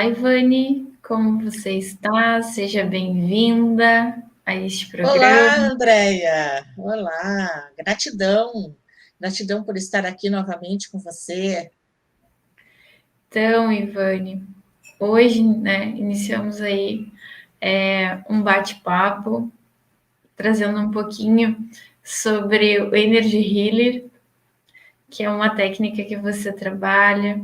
Olá, Ivani, como você está? Seja bem-vinda a este Olá, programa. Andréia. Olá, gratidão. Gratidão por estar aqui novamente com você. Então, Ivani, hoje, né, iniciamos aí um bate-papo, trazendo um pouquinho sobre o Energy Healer, que é uma técnica que você trabalha,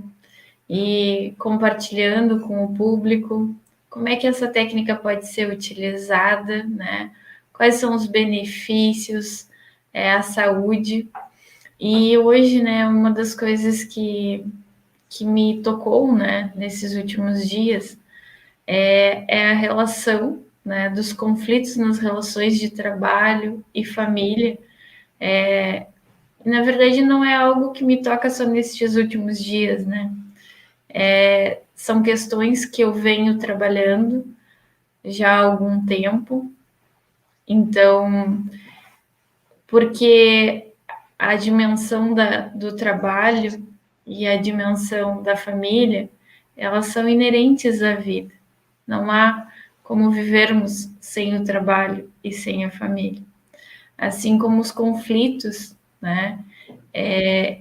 e compartilhando com o público como é que essa técnica pode ser utilizada, né? Quais são os benefícios à saúde. E hoje, né, uma das coisas que me tocou, né, nesses últimos dias é a relação, né, dos conflitos nas relações de trabalho e família. Na verdade, não é algo que me toca só nesses últimos dias, né? São questões que eu venho trabalhando já há algum tempo. Então, porque a dimensão do trabalho e a dimensão da família, elas são inerentes à vida. Não há como vivermos sem o trabalho e sem a família. Assim como os conflitos, né,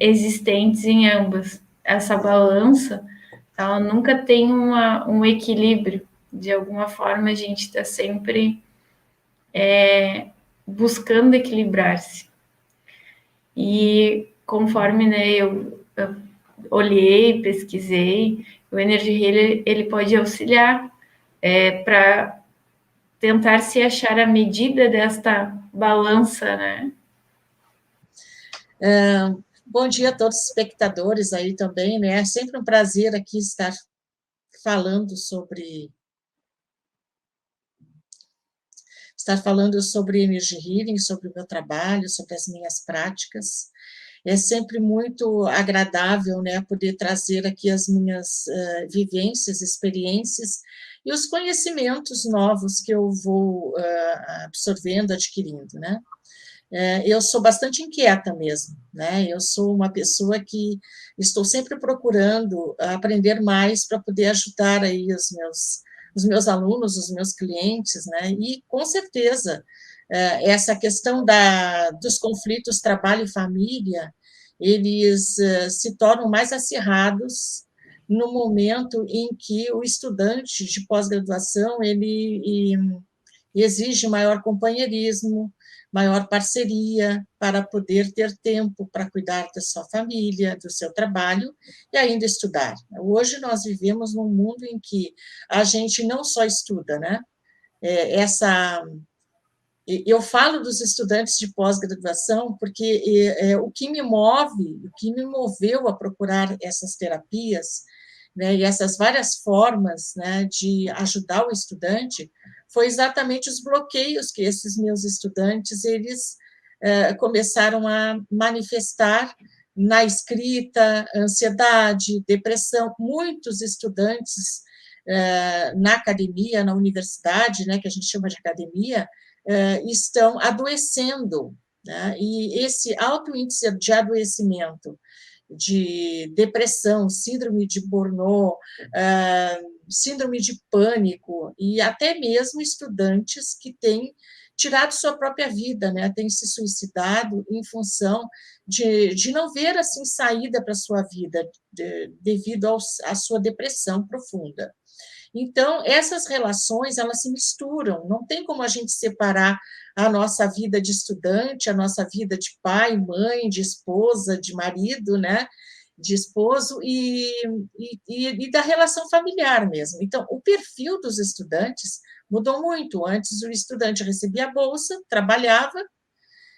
existentes em ambas. Essa balança, ela nunca tem um equilíbrio. De alguma forma, a gente está sempre buscando equilibrar-se. E conforme, né, eu olhei, pesquisei, o Energy Healer ele pode auxiliar para tentar se achar a medida desta balança, né? Bom dia a todos os espectadores aí também, né? É sempre um prazer aqui falando sobre estar falando sobre energy healing, sobre o meu trabalho, sobre as minhas práticas. É sempre muito agradável, né, poder trazer aqui as minhas vivências, experiências e os conhecimentos novos que eu vou absorvendo, adquirindo, né? Eu sou bastante inquieta mesmo, né? Eu sou uma pessoa que estou sempre procurando aprender mais para poder ajudar aí os meus alunos, os meus clientes, né? E com certeza essa questão dos conflitos trabalho e família, eles se tornam mais acirrados no momento em que o estudante de pós-graduação ele exige maior companheirismo, maior parceria para poder ter tempo para cuidar da sua família, do seu trabalho e ainda estudar. Hoje nós vivemos num mundo em que a gente não só estuda, né? Eu falo dos estudantes de pós-graduação porque o que me move, o que me moveu a procurar essas terapias, né, e essas várias formas, né, de ajudar o estudante, foi exatamente os bloqueios que esses meus estudantes eles começaram a manifestar na escrita, ansiedade, depressão. Muitos estudantes na academia, na universidade, né, que a gente chama de academia, estão adoecendo, né? E esse alto índice de adoecimento, de depressão, síndrome de Burnout, síndrome de pânico, e até mesmo estudantes que têm tirado sua própria vida, né? Têm se suicidado em função de não ver assim saída para a sua vida, devido à sua depressão profunda. Então, essas relações, elas se misturam, não tem como a gente separar a nossa vida de estudante, a nossa vida de pai, mãe, de esposa, de marido, né? De esposo e da relação familiar mesmo. Então, o perfil dos estudantes mudou muito. Antes, o estudante recebia a bolsa, trabalhava,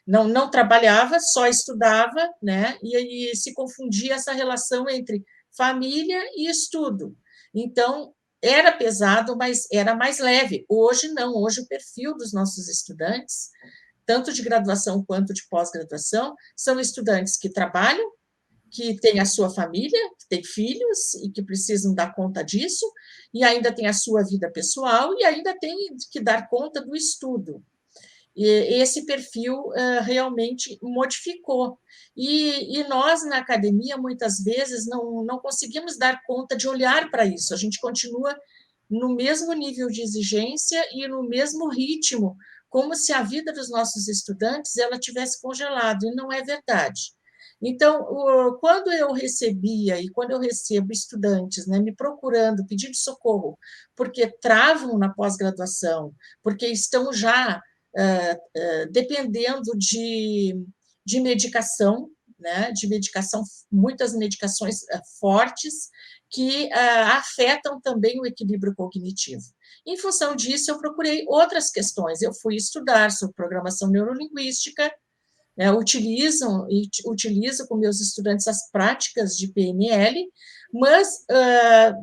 não trabalhava, só estudava, né? E aí se confundia essa relação entre família e estudo. Então, era pesado, mas era mais leve. Hoje, não. Hoje, o perfil dos nossos estudantes, tanto de graduação quanto de pós-graduação, são estudantes que trabalham, que têm a sua família, que têm filhos e que precisam dar conta disso, e ainda tem a sua vida pessoal e ainda tem que dar conta do estudo. esse perfil realmente modificou. E nós, na academia, muitas vezes, não conseguimos dar conta de olhar para isso. A gente continua no mesmo nível de exigência e no mesmo ritmo, como se a vida dos nossos estudantes ela tivesse congelado, e não é verdade. Então, quando eu recebia e quando eu recebo estudantes, né, me procurando, pedindo socorro, porque travam na pós-graduação, porque estão já dependendo de medicação, né, de medicação, muitas medicações fortes, que afetam também o equilíbrio cognitivo. Em função disso, eu procurei outras questões. Eu fui estudar sobre programação neurolinguística, utilizo com meus estudantes as práticas de PNL, mas,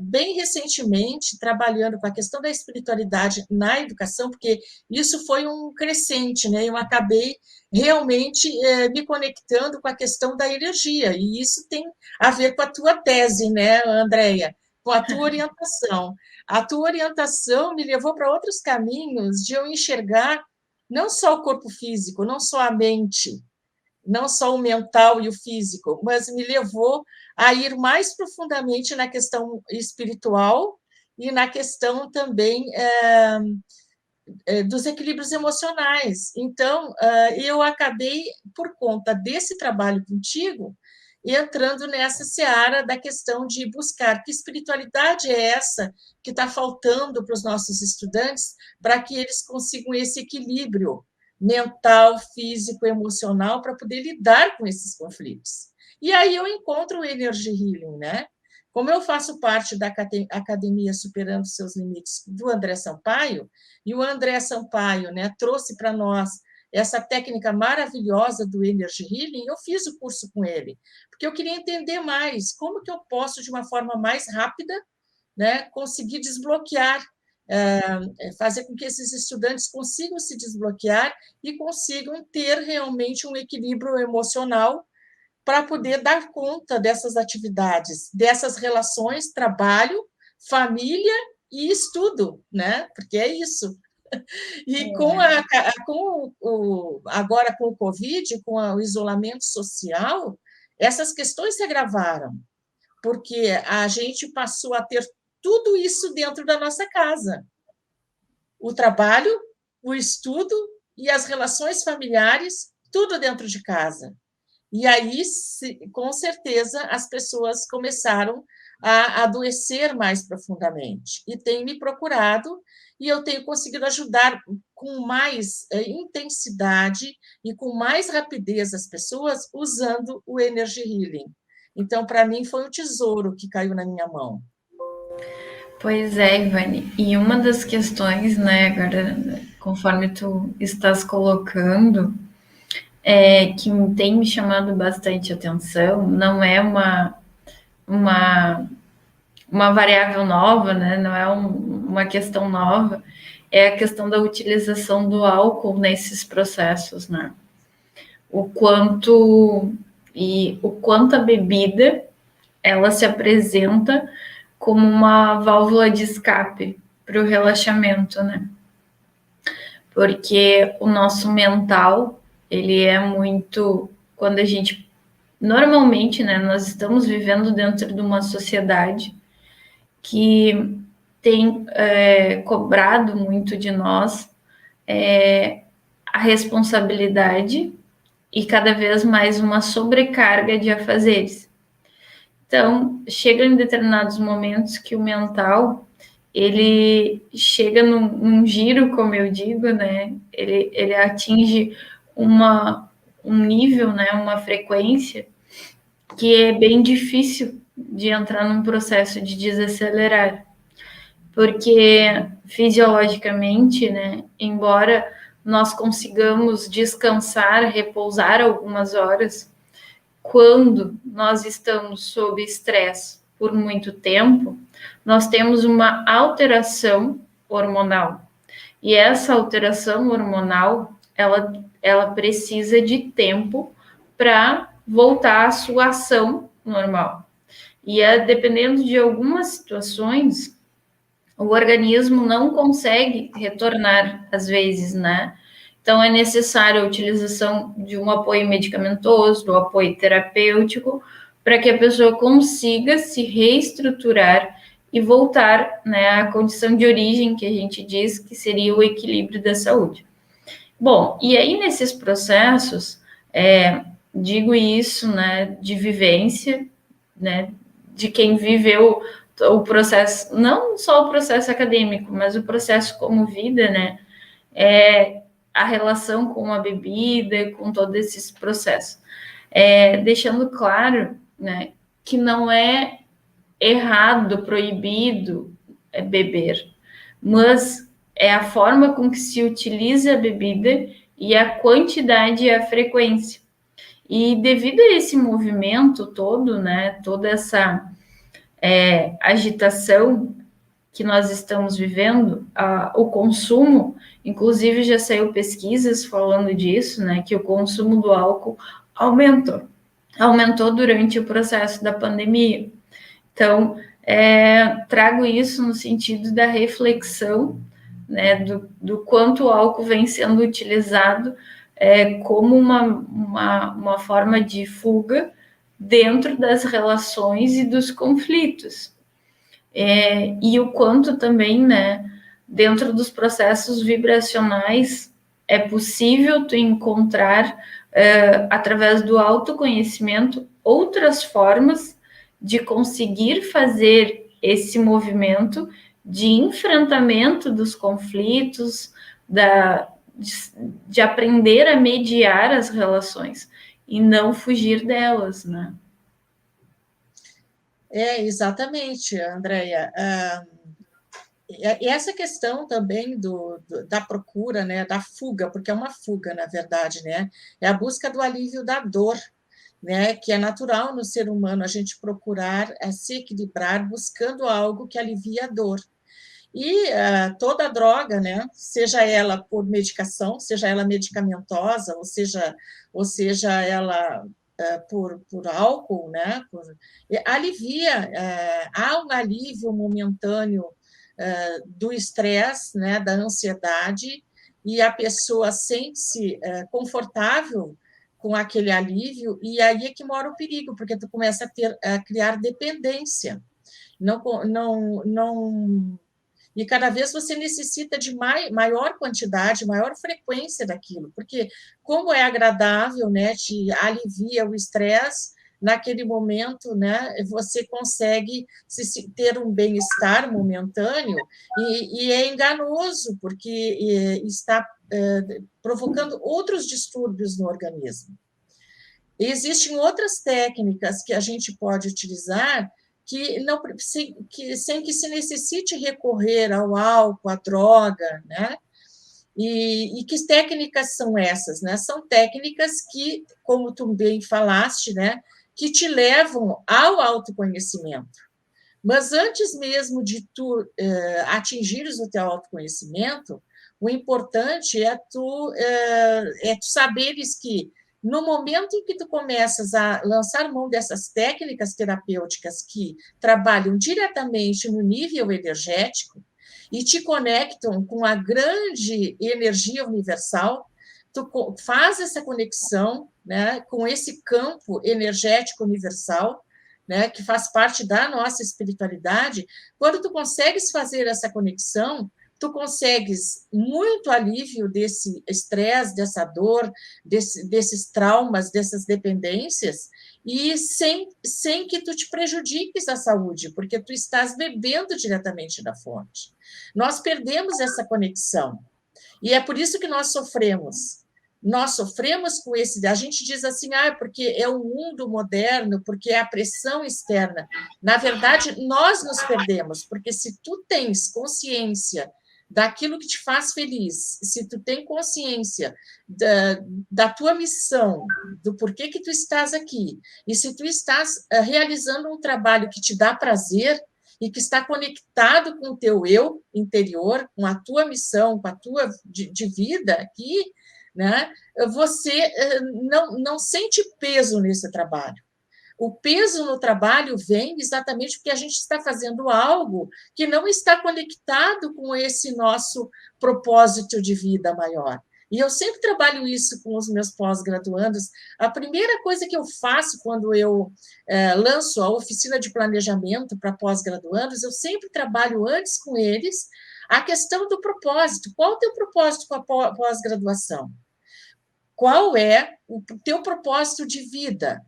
bem recentemente, trabalhando com a questão da espiritualidade na educação, porque isso foi um crescente, né? Eu acabei realmente me conectando com a questão da energia, e isso tem a ver com a tua tese, né, Andréia? Com a tua orientação. A tua orientação me levou para outros caminhos de eu enxergar não só o corpo físico, não só a mente, não só o mental e o físico, mas me levou a ir mais profundamente na questão espiritual e na questão também dos equilíbrios emocionais. Então, eu acabei, por conta desse trabalho contigo, entrando nessa seara da questão de buscar que espiritualidade é essa que está faltando para os nossos estudantes para que eles consigam esse equilíbrio mental, físico, emocional para poder lidar com esses conflitos. E aí eu encontro o Energy Healing, né? Como eu faço parte da Academia Superando Seus Limites do André Sampaio, e o André Sampaio, né, trouxe para nós essa técnica maravilhosa do Energy Healing, eu fiz o curso com ele, porque eu queria entender mais como que eu posso, de uma forma mais rápida, né, conseguir desbloquear, fazer com que esses estudantes consigam se desbloquear e consigam ter realmente um equilíbrio emocional para poder dar conta dessas atividades, dessas relações, trabalho, família e estudo, né? Porque é isso. E agora com o Covid, com o isolamento social, essas questões se agravaram, porque a gente passou a ter tudo isso dentro da nossa casa. O trabalho, o estudo e as relações familiares, tudo dentro de casa. E aí, com certeza, as pessoas começaram a adoecer mais profundamente. E têm me procurado, e eu tenho conseguido ajudar com mais intensidade e com mais rapidez as pessoas usando o Energy Healing. Então, para mim, foi um tesouro que caiu na minha mão. Pois é, Ivane, e uma das questões, né, agora, conforme tu estás colocando, que tem me chamado bastante atenção, não é uma, uma variável nova, né, não é uma questão nova, é a questão da utilização do álcool nesses processos, né? O quanto a bebida ela se apresenta como uma válvula de escape para o relaxamento, né? Porque o nosso mental, ele é muito... Quando a gente... Normalmente, né, nós estamos vivendo dentro de uma sociedade que tem cobrado muito de nós a responsabilidade e cada vez mais uma sobrecarga de afazeres. Então, chega em determinados momentos que o mental, ele chega num giro, como eu digo, né? Ele atinge um nível, né? Uma frequência que é bem difícil de entrar num processo de desacelerar. Porque, fisiologicamente, né? Embora nós consigamos descansar, repousar algumas horas, quando nós estamos sob estresse por muito tempo, nós temos uma alteração hormonal. E essa alteração hormonal, ela precisa de tempo para voltar à sua ação normal. E dependendo de algumas situações, o organismo não consegue retornar, às vezes, né? Então, é necessária a utilização de um apoio medicamentoso, do apoio terapêutico, para que a pessoa consiga se reestruturar e voltar, né, à condição de origem, que a gente diz que seria o equilíbrio da saúde. Bom, e aí nesses processos, digo isso, né, de vivência, né, de quem viveu o processo, não só o processo acadêmico, mas o processo como vida, né, a relação com a bebida, com todos esses processos. Deixando claro, né, que não é errado, proibido beber, mas é a forma com que se utiliza a bebida e a quantidade e a frequência. E devido a esse movimento todo, né, toda essa agitação que nós estamos vivendo, o consumo, inclusive já saiu pesquisas falando disso, né, que o consumo do álcool aumentou durante o processo da pandemia. Então, trago isso no sentido da reflexão, né, do quanto o álcool vem sendo utilizado como uma forma de fuga dentro das relações e dos conflitos. E o quanto também, né, dentro dos processos vibracionais, é possível tu encontrar, através do autoconhecimento, outras formas de conseguir fazer esse movimento de enfrentamento dos conflitos, de aprender a mediar as relações e não fugir delas, né? Exatamente, Andréia. E essa questão também da procura, né, da fuga, porque é uma fuga, na verdade, né? É a busca do alívio da dor, né, que é natural no ser humano a gente procurar se equilibrar buscando algo que alivia a dor. E toda droga, né, seja ela por medicação, seja ela medicamentosa, ou seja ela por álcool, né, alivia, há um alívio momentâneo do estresse, né, da ansiedade, e a pessoa sente-se confortável com aquele alívio, e aí é que mora o perigo, porque tu começa a criar dependência. Não, e cada vez você necessita de maior quantidade, maior frequência daquilo, porque como é agradável, né, te alivia o estresse, naquele momento, né, você consegue ter um bem-estar momentâneo e é enganoso, porque está provocando outros distúrbios no organismo. Existem outras técnicas que a gente pode utilizar que não, sem que se necessite recorrer ao álcool, à droga, né? E que técnicas são essas, né? São técnicas que, como tu bem falaste, né, que te levam ao autoconhecimento. Mas antes mesmo de tu atingires o teu autoconhecimento, o importante é tu saberes que no momento em que tu começas a lançar mão dessas técnicas terapêuticas que trabalham diretamente no nível energético e te conectam com a grande energia universal, tu faz essa conexão, né, com esse campo energético universal, né, que faz parte da nossa espiritualidade. Quando tu consegues fazer essa conexão, tu consegues muito alívio desse estresse, dessa dor, desses traumas, dessas dependências, e sem que tu te prejudiques a saúde, porque tu estás bebendo diretamente da fonte. Nós perdemos essa conexão, e é por isso que nós sofremos. Nós sofremos com esse... A gente diz assim, porque é o mundo moderno, porque é a pressão externa. Na verdade, nós nos perdemos, porque se tu tens consciência daquilo que te faz feliz, se tu tem consciência da tua missão, do porquê que tu estás aqui, e se tu estás realizando um trabalho que te dá prazer e que está conectado com o teu eu interior, com a tua missão, com a tua de vida aqui, né, você não sente peso nesse trabalho. O peso no trabalho vem exatamente porque a gente está fazendo algo que não está conectado com esse nosso propósito de vida maior. E eu sempre trabalho isso com os meus pós-graduandos. A primeira coisa que eu faço quando eu lanço a oficina de planejamento para pós-graduandos, eu sempre trabalho antes com eles a questão do propósito. Qual o teu propósito com a pós-graduação? Qual é o teu propósito de vida?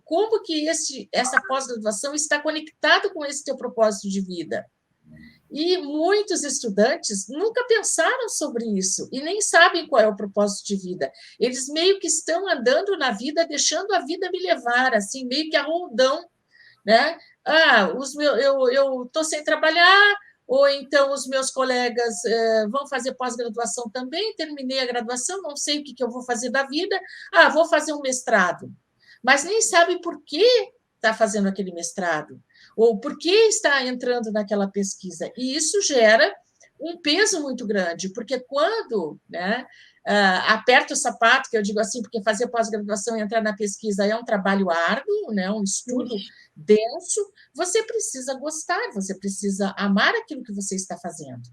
Como que essa pós-graduação está conectado com esse teu propósito de vida? E muitos estudantes nunca pensaram sobre isso e nem sabem qual é o propósito de vida. Eles meio que estão andando na vida, deixando a vida me levar, assim, meio que a roldão, né? Eu estou sem trabalhar, ou então os meus colegas vão fazer pós-graduação também, terminei a graduação, não sei o que eu vou fazer da vida, vou fazer um mestrado. Mas nem sabe por que está fazendo aquele mestrado, ou por que está entrando naquela pesquisa. E isso gera um peso muito grande, porque quando aperta o sapato, que eu digo assim, porque fazer pós-graduação e entrar na pesquisa é um trabalho árduo, né, um estudo denso, você precisa gostar, você precisa amar aquilo que você está fazendo.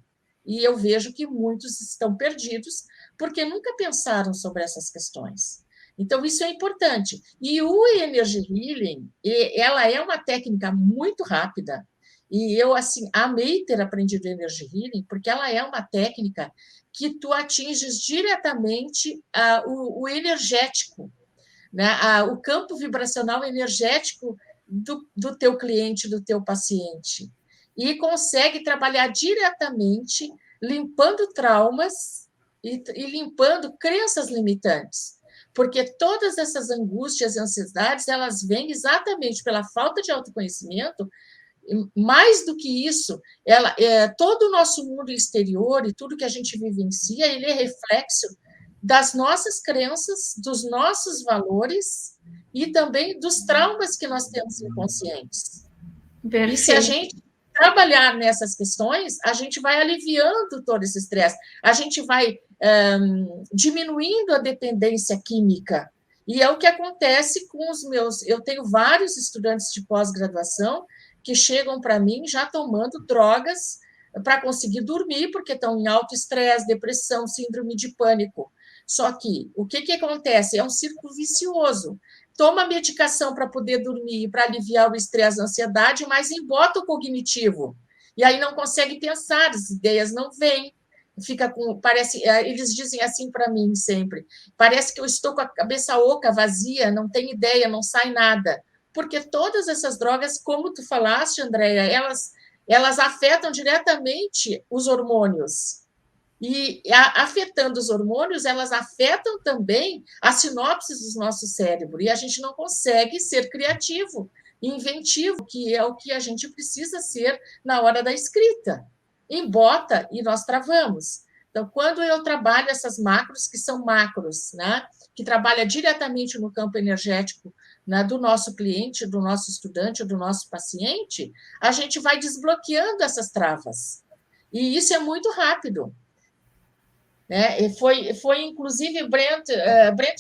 E eu vejo que muitos estão perdidos porque nunca pensaram sobre essas questões. Então, isso é importante. E o Energy Healing, ela é uma técnica muito rápida, e eu, assim, amei ter aprendido Energy Healing, porque ela é uma técnica que tu atinges diretamente o energético, né? O campo vibracional energético do teu cliente, do teu paciente, e consegue trabalhar diretamente, limpando traumas e limpando crenças limitantes, porque todas essas angústias e ansiedades, elas vêm exatamente pela falta de autoconhecimento. Mais do que isso, todo o nosso mundo exterior e tudo que a gente vivencia, ele é reflexo das nossas crenças, dos nossos valores e também dos traumas que nós temos inconscientes. Perfeito. E se a gente trabalhar nessas questões, a gente vai aliviando todo esse estresse, a gente vai diminuindo a dependência química. E é o que acontece com os meus... Eu tenho vários estudantes de pós-graduação que chegam para mim já tomando drogas para conseguir dormir, porque estão em alto estresse, depressão, síndrome de pânico. Só que o que acontece? É um círculo vicioso. Toma medicação para poder dormir, para aliviar o estresse, a ansiedade, mas embota o cognitivo. E aí não consegue pensar, as ideias não vêm. Parece, eles dizem assim para mim sempre, parece que eu estou com a cabeça oca, vazia, não tem ideia, não sai nada. Porque todas essas drogas, como tu falaste, Andréia, elas afetam diretamente os hormônios. E afetando os hormônios, elas afetam também as sinopses do nosso cérebro. E a gente não consegue ser criativo, inventivo, que é o que a gente precisa ser na hora da escrita. Embota e nós travamos. Então, quando eu trabalho essas macros, que são macros, né, que trabalha diretamente no campo energético, né, do nosso cliente, do nosso estudante, do nosso paciente, a gente vai desbloqueando essas travas. E isso é muito rápido. Né? Foi inclusive Brent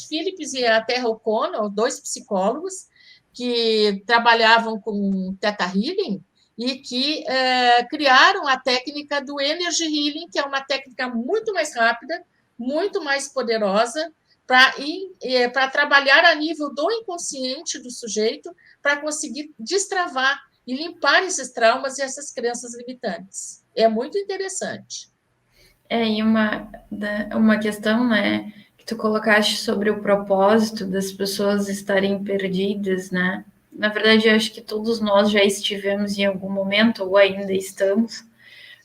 Phillips e a Terra O'Connell, dois psicólogos que trabalhavam com Theta Healing e que criaram a técnica do Energy Healing, que é uma técnica muito mais rápida, muito mais poderosa, para trabalhar a nível do inconsciente do sujeito, para conseguir destravar e limpar esses traumas e essas crenças limitantes. É muito interessante. E uma questão, né, que tu colocaste sobre o propósito das pessoas estarem perdidas, né? Na verdade, eu acho que todos nós já estivemos em algum momento, ou ainda estamos,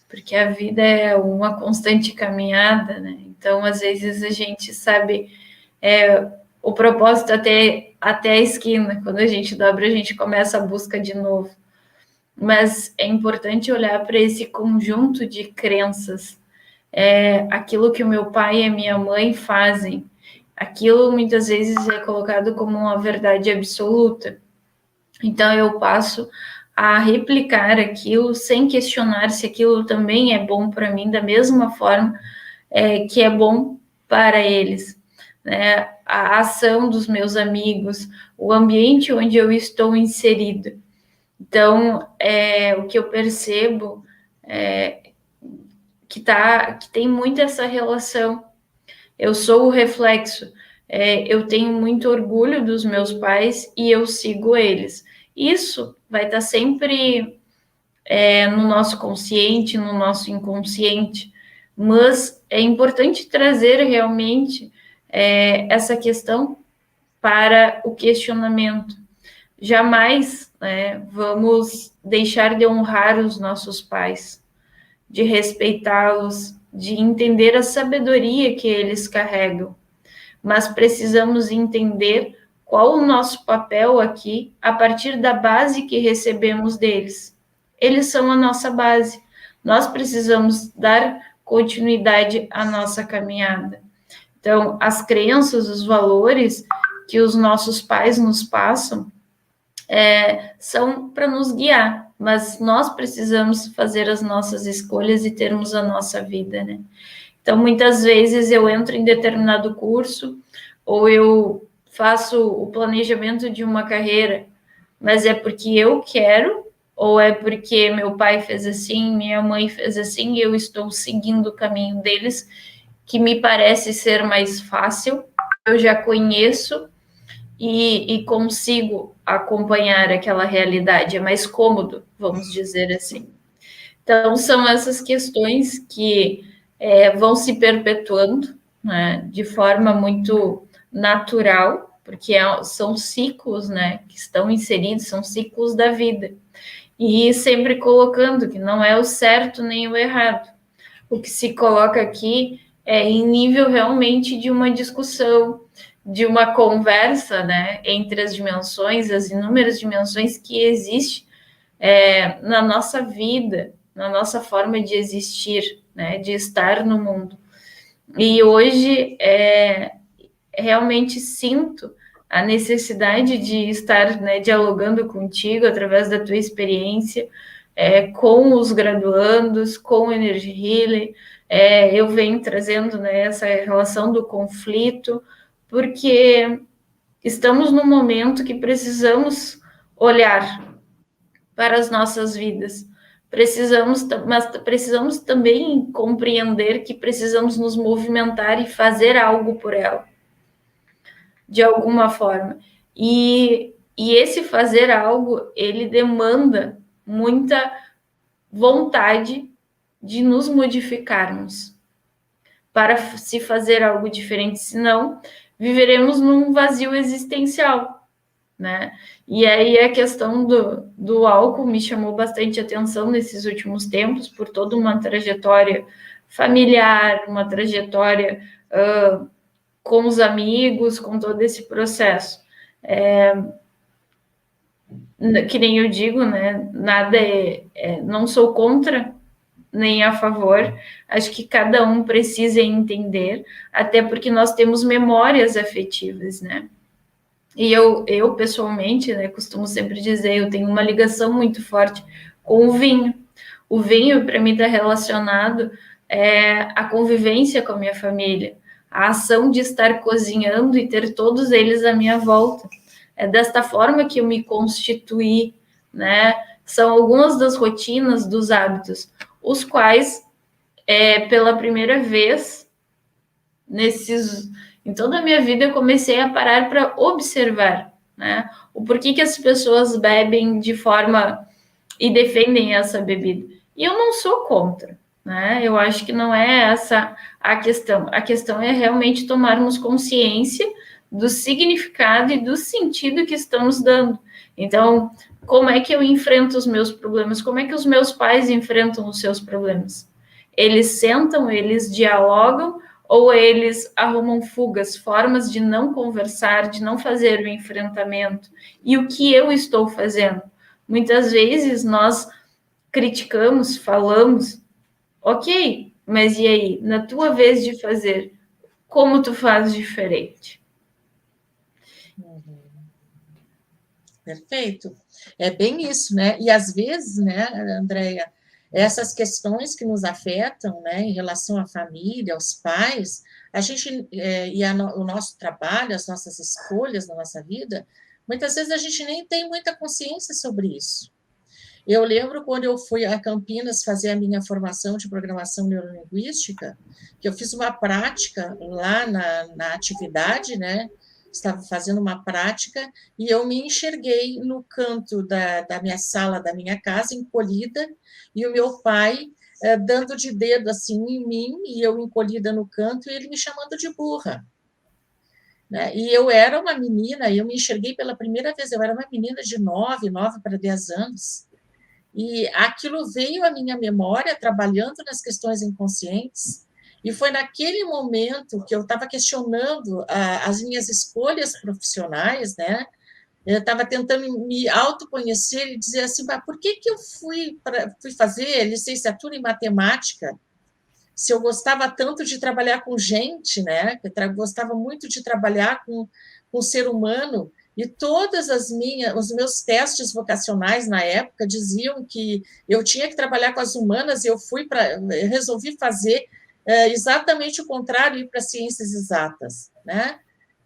porque a vida é uma constante caminhada, né? Então, às vezes, a gente sabe o propósito até a esquina. Quando a gente dobra, a gente começa a busca de novo. Mas é importante olhar para esse conjunto de crenças, aquilo que o meu pai e a minha mãe fazem, aquilo muitas vezes é colocado como uma verdade absoluta. Então eu passo a replicar aquilo sem questionar se aquilo também é bom para mim, da mesma forma que é bom para eles. Né? A ação dos meus amigos, o ambiente onde eu estou inserido. Então, o que eu percebo que tem muito essa relação eu sou o reflexo. Eu tenho muito orgulho dos meus pais e eu sigo eles. Isso vai estar sempre no nosso consciente, no nosso inconsciente, mas é importante trazer realmente essa questão para o questionamento. Jamais, né, vamos deixar de honrar os nossos pais, de respeitá-los, de entender a sabedoria que eles carregam, mas precisamos entender qual o nosso papel aqui a partir da base que recebemos deles. Eles são a nossa base. Nós precisamos dar continuidade à nossa caminhada. Então, as crenças, os valores que os nossos pais nos passam são para nos guiar, mas nós precisamos fazer as nossas escolhas e termos a nossa vida, né? Então, muitas vezes eu entro em determinado curso ou eu faço o planejamento de uma carreira, mas é porque eu quero ou é porque meu pai fez assim, minha mãe fez assim e eu estou seguindo o caminho deles, que me parece ser mais fácil, eu já conheço e consigo acompanhar aquela realidade, é mais cômodo, vamos dizer assim. Então, são essas questões que vão se perpetuando, né, de forma muito natural, porque são ciclos, né, que estão inseridos, são ciclos da vida. E sempre colocando que não é o certo nem o errado. O que se coloca aqui é em nível realmente de uma discussão, de uma conversa, né, entre as dimensões, as inúmeras dimensões que existem na nossa vida, na nossa forma de existir, né, de estar no mundo. E hoje realmente sinto a necessidade de estar, né, dialogando contigo através da tua experiência, com os graduandos, com o Energy Healer. Eu venho trazendo, né, essa relação do conflito, porque estamos num momento que precisamos olhar para as nossas vidas. Mas precisamos também compreender que precisamos nos movimentar e fazer algo por ela, de alguma forma. E esse fazer algo, ele demanda muita vontade de nos modificarmos para se fazer algo diferente, senão viveremos num vazio existencial, né? E aí a questão do álcool me chamou bastante atenção nesses últimos tempos, por toda uma trajetória familiar, uma trajetória com os amigos, com todo esse processo. Que nem eu digo, né? Nada não sou contra nem a favor. Acho que cada um precisa entender, até porque nós temos memórias afetivas, né? E eu pessoalmente, né, costumo sempre dizer, eu tenho uma ligação muito forte com o vinho. O vinho, para mim, está relacionado à convivência com a minha família, a ação de estar cozinhando e ter todos eles à minha volta. É desta forma que eu me constituí, né? São algumas das rotinas, dos hábitos, os quais, pela primeira vez, em toda a minha vida, eu comecei a parar para observar, né? O porquê que as pessoas bebem de forma e defendem essa bebida. E eu não sou contra, né? Eu acho que não é essa a questão. A questão é realmente tomarmos consciência do significado e do sentido que estamos dando. Então, como é que eu enfrento os meus problemas? Como é que os meus pais enfrentam os seus problemas? Eles sentam, eles dialogam ou eles arrumam fugas, formas de não conversar, de não fazer o enfrentamento? E o que eu estou fazendo? Muitas vezes nós criticamos, falamos, ok, mas e aí? Na tua vez de fazer, como tu faz diferente? Perfeito. É bem isso, né? E às vezes, né, Andréia, essas questões que nos afetam, né, em relação à família, aos pais, a gente o nosso trabalho, as nossas escolhas na nossa vida, muitas vezes a gente nem tem muita consciência sobre isso. Eu lembro quando eu fui a Campinas fazer a minha formação de programação neurolinguística, que eu fiz uma prática lá na atividade, né? Estava fazendo uma prática e eu me enxerguei no canto da minha sala, da minha casa, encolhida, e o meu pai dando de dedo assim em mim, e eu encolhida no canto, e ele me chamando de burra. Né? E eu era uma menina, eu me enxerguei pela primeira vez, eu era uma menina de 9 para 10 anos, e aquilo veio à minha memória, trabalhando nas questões inconscientes, e foi naquele momento que eu estava questionando as minhas escolhas profissionais, né? Eu estava tentando me autoconhecer e dizer assim, por que eu fui fazer licenciatura em matemática, se eu gostava tanto de trabalhar com gente, né? Eu gostava muito de trabalhar com o ser humano, e todas os meus testes vocacionais na época diziam que eu tinha que trabalhar com as humanas, e eu resolvi fazer exatamente o contrário, ir para ciências exatas, né?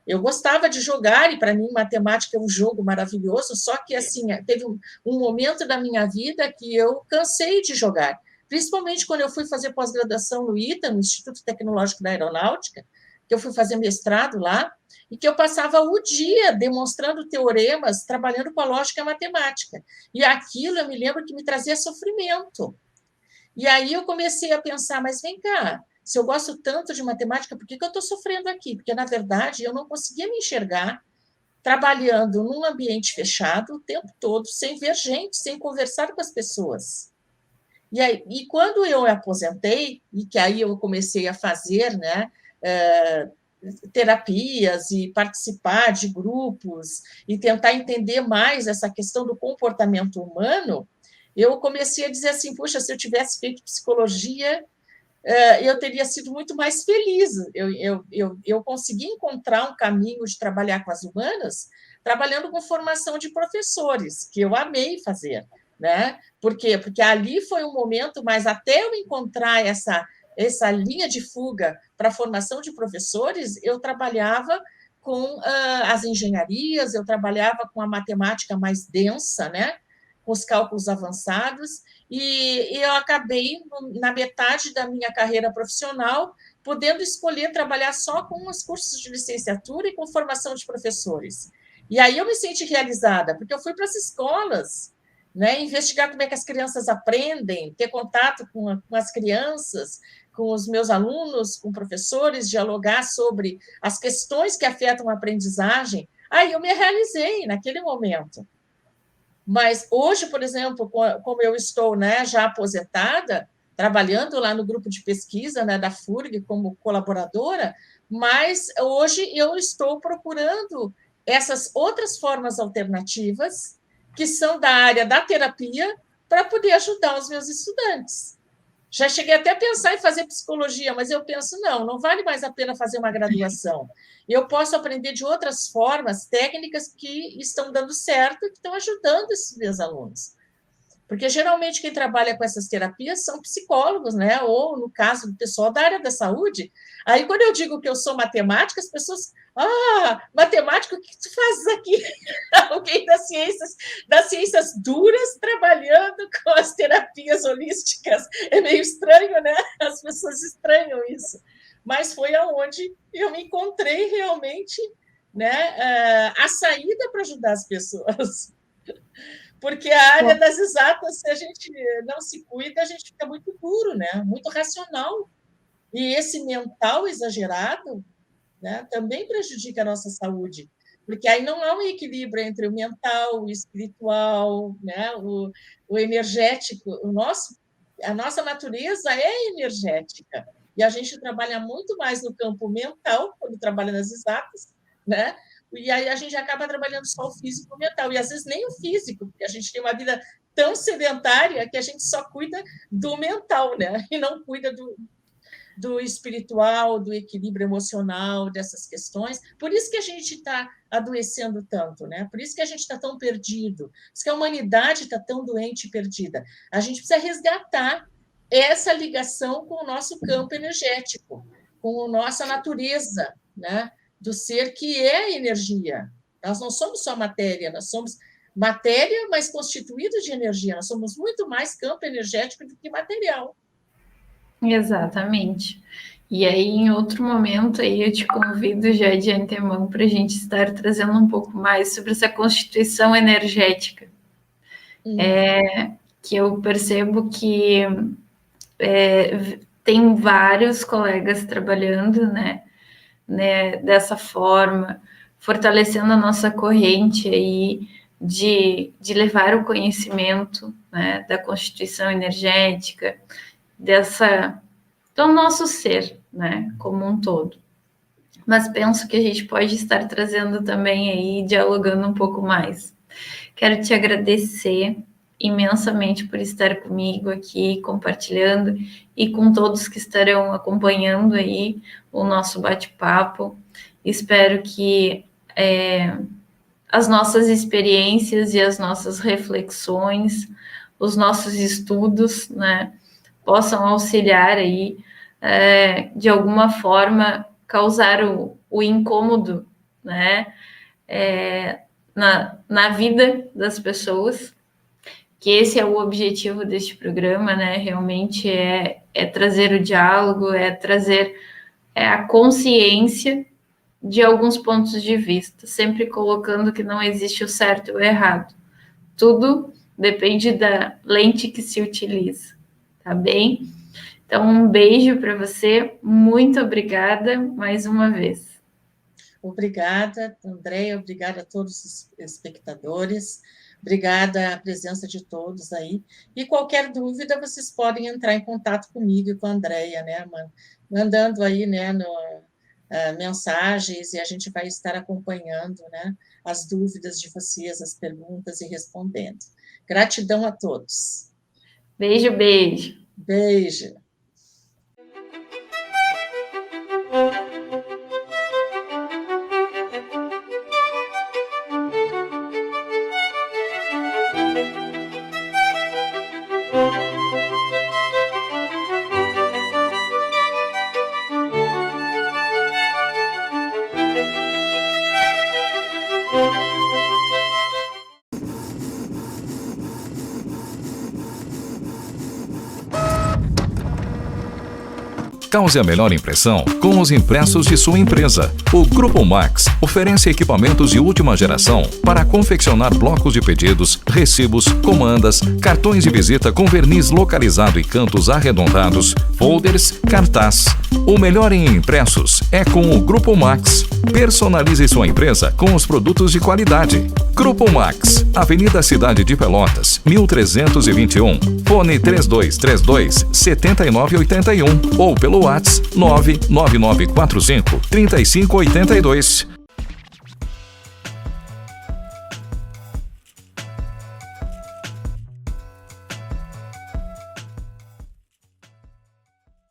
Eu gostava de jogar, e para mim matemática é um jogo maravilhoso, só que assim, teve um momento da minha vida que eu cansei de jogar, principalmente quando eu fui fazer pós-graduação no ITA, no Instituto Tecnológico da Aeronáutica, que eu fui fazer mestrado lá, e que eu passava o dia demonstrando teoremas, trabalhando com a lógica matemática. E aquilo eu me lembro que me trazia sofrimento. E aí eu comecei a pensar, mas vem cá, se eu gosto tanto de matemática, por que eu estou sofrendo aqui? Porque, na verdade, eu não conseguia me enxergar trabalhando num ambiente fechado o tempo todo, sem ver gente, sem conversar com as pessoas. E quando eu me aposentei, e que aí eu comecei a fazer, né, terapias e participar de grupos e tentar entender mais essa questão do comportamento humano, eu comecei a dizer assim, puxa, se eu tivesse feito psicologia, eu teria sido muito mais feliz. Eu consegui encontrar um caminho de trabalhar com as humanas, trabalhando com formação de professores, que eu amei fazer. Né? Por quê? Porque ali foi um momento, mas até eu encontrar essa linha de fuga para a formação de professores, eu trabalhava com as engenharias, eu trabalhava com a matemática mais densa, né? Com os cálculos avançados, e eu acabei, na metade da minha carreira profissional, podendo escolher trabalhar só com os cursos de licenciatura e com formação de professores. E aí eu me senti realizada, porque eu fui para as escolas, né, investigar como é que as crianças aprendem, ter contato com as crianças, com os meus alunos, com professores, dialogar sobre as questões que afetam a aprendizagem. Aí eu me realizei naquele momento. Mas hoje, por exemplo, como eu estou, né, já aposentada, trabalhando lá no grupo de pesquisa, né, da FURG como colaboradora, mas hoje eu estou procurando essas outras formas alternativas, que são da área da terapia, para poder ajudar os meus estudantes. Já cheguei até a pensar em fazer psicologia, mas eu penso, não vale mais a pena fazer uma graduação. Eu posso aprender de outras formas, técnicas que estão dando certo e que estão ajudando esses meus alunos. Porque, geralmente, quem trabalha com essas terapias são psicólogos, né? Ou, no caso do pessoal da área da saúde. Aí, quando eu digo que eu sou matemática, as pessoas... matemática, o que tu fazes aqui? Alguém das ciências duras trabalhando com as terapias holísticas. É meio estranho, né? As pessoas estranham isso. Mas foi aonde eu me encontrei realmente, né, a saída para ajudar as pessoas. Porque a área das exatas, se a gente não se cuida, a gente fica muito duro, né? Muito racional. E esse mental exagerado, né, também prejudica a nossa saúde, porque aí não há um equilíbrio entre o mental, o espiritual, né, o energético. A nossa natureza é energética, e a gente trabalha muito mais no campo mental, quando trabalha nas exatas, né? E aí a gente acaba trabalhando só o físico e o mental, e às vezes nem o físico, porque a gente tem uma vida tão sedentária que a gente só cuida do mental, né? E não cuida do espiritual, do equilíbrio emocional, dessas questões. Por isso que a gente está adoecendo tanto, né? Por isso que a gente está tão perdido, por isso que a humanidade está tão doente e perdida. A gente precisa resgatar essa ligação com o nosso campo energético, com a nossa natureza, né? Do ser que é energia. Nós não somos só matéria, nós somos matéria, mas constituída de energia. Nós somos muito mais campo energético do que material. Exatamente. E aí, em outro momento, aí eu te convido já de antemão para a gente estar trazendo um pouco mais sobre essa constituição energética. Que eu percebo que tem vários colegas trabalhando, né, dessa forma, fortalecendo a nossa corrente aí de levar o conhecimento, né, da constituição energética, do nosso ser, né, como um todo. Mas penso que a gente pode estar trazendo também aí, dialogando um pouco mais. Quero te agradecer imensamente por estar comigo aqui, compartilhando, e com todos que estarão acompanhando aí o nosso bate-papo. Espero que as nossas experiências e as nossas reflexões, os nossos estudos, né, possam auxiliar aí, de alguma forma, causar o incômodo, né, na vida das pessoas, que esse é o objetivo deste programa, né, realmente é trazer o diálogo, é trazer a consciência de alguns pontos de vista, sempre colocando que não existe o certo e o errado. Tudo depende da lente que se utiliza, tá bem? Então, um beijo para você, muito obrigada mais uma vez. Obrigada, Andréia, obrigada a todos os espectadores, obrigada à presença de todos aí, e qualquer dúvida, vocês podem entrar em contato comigo e com a Andréia, né, mandando aí, né, mensagens, e a gente vai estar acompanhando, né, as dúvidas de vocês, as perguntas e respondendo. Gratidão a todos. Beijo, beijo. Beijo. Cause a melhor impressão com os impressos de sua empresa. O Grupo Max oferece equipamentos de última geração para confeccionar blocos de pedidos, recibos, comandas, cartões de visita com verniz localizado e cantos arredondados, folders, cartaz. O melhor em impressos é com o Grupo Max. Personalize sua empresa com os produtos de qualidade. Grupo Max, Avenida Cidade de Pelotas, 1321, fone 3232-7981 ou pelo WhatsApp 99945-3582.